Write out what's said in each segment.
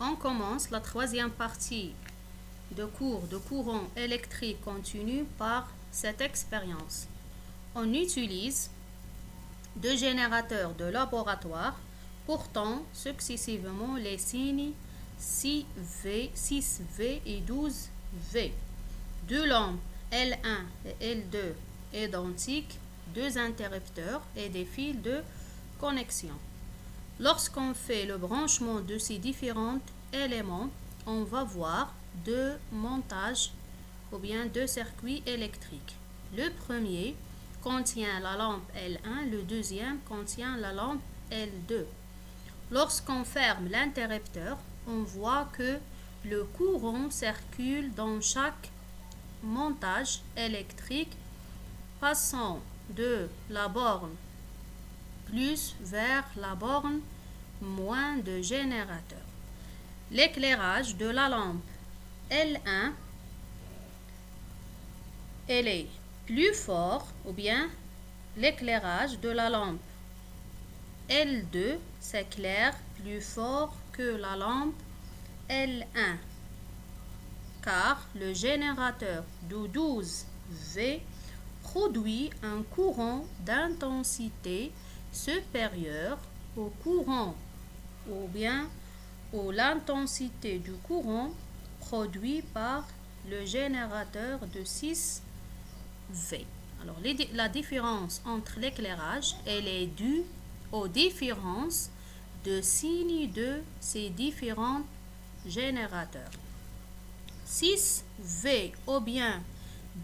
On commence la troisième partie de cours de courant électrique continu par cette expérience. On utilise deux générateurs de laboratoire portant successivement les signes 6V et 12V. Deux lampes L1 et L2 identiques, deux interrupteurs et des fils de connexion. Lorsqu'on fait le branchement de ces différents éléments, on va voir deux montages ou bien deux circuits électriques. Le premier contient la lampe L1, le deuxième contient la lampe L2. Lorsqu'on ferme l'interrupteur, on voit que le courant circule dans chaque montage électrique, passant de la borne plus vers la borne moins de générateur. L'éclairage de la lampe L1 est plus fort, ou bien l'éclairage de la lampe L2 s'éclaire plus fort que la lampe L1, car le générateur de 12V produit un courant d'intensité supérieure au courant ou bien à l'intensité du courant produit par le générateur de 6V. Alors, la différence entre l'éclairage, elle est due aux différences de signes de ces différents générateurs. 6V ou bien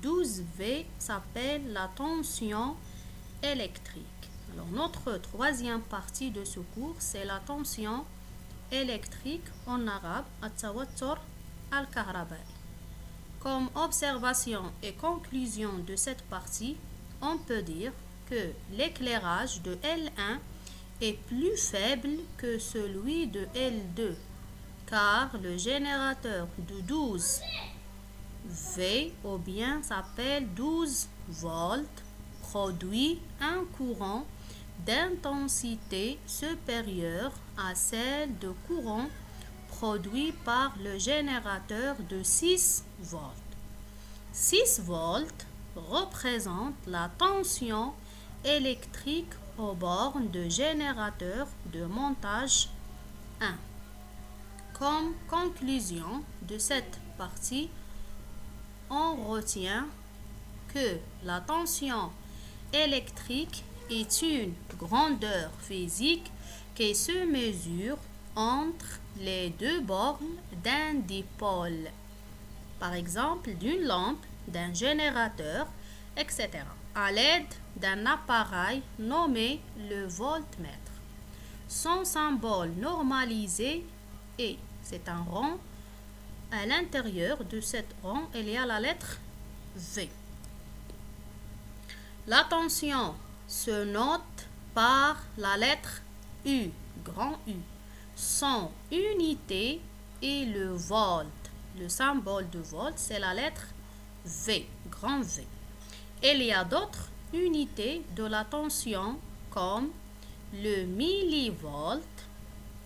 12V s'appelle la tension électrique. Alors, notre troisième partie de ce cours, c'est la tension électrique, en arabe, at-tawattur al-kahrabai. Comme observation et conclusion de cette partie, on peut dire que l'éclairage de L1 est plus faible que celui de L2, car le générateur de 12V ou bien s'appelle 12 volts produit un courant d'intensité supérieure à celle de courant produit par le générateur de 6 volts. 6 volts représente la tension électrique aux bornes de générateur de montage 1. Comme conclusion de cette partie, on retient que la tension électrique est une grandeur physique qui se mesure entre les deux bornes d'un dipôle, par exemple d'une lampe, d'un générateur, etc., à l'aide d'un appareil nommé le voltmètre. Son symbole normalisé est, c'est un rond. À l'intérieur de cet rond, il y a la lettre V. La tension se note par la lettre U, grand U. Son unité est le volt. Le symbole de volt, c'est la lettre V, grand V. Il y a d'autres unités de la tension comme le millivolt,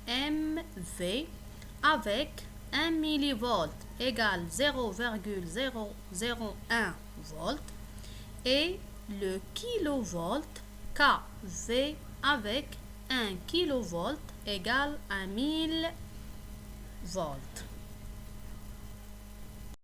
MV, avec 1 millivolt égale 0,001 volt, et le kilovolt, KV, avec 1 kilovolt égale à 1000 volts.